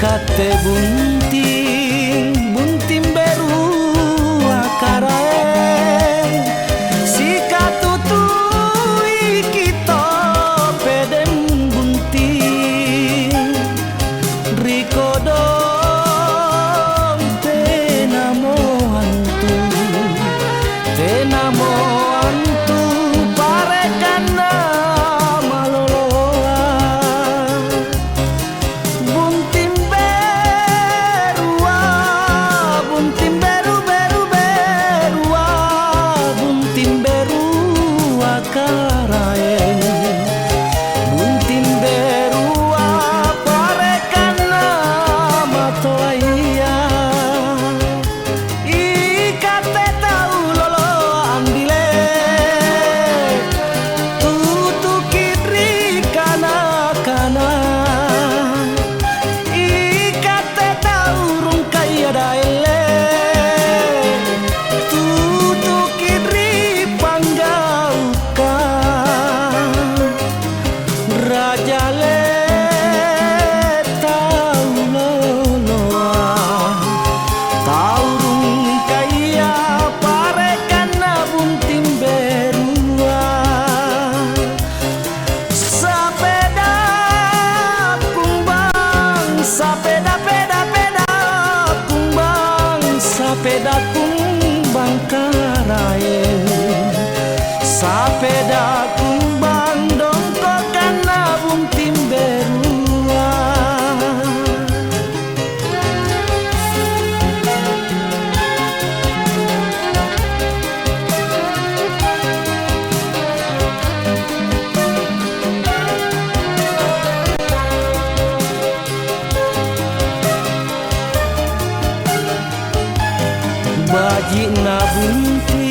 kate bunting, bunting beru akarae sika tutui kita pedem bunting riko dong tenamo antu parekana maloloa bunting berua bunting beru beru berua bunting berua karae bunting berua parekana matoia ikate tau lolo ambile tutu kidri kana kana ikate tau rung kaya daele tutu kidri panggauka raja le tau loloa taurung kaya parekana bunting berua sapeda kumbang sapeda peda peda kumbang sapeda kumbang karae sapeda kumbang dongkok kana bunting berua. Baji na bunting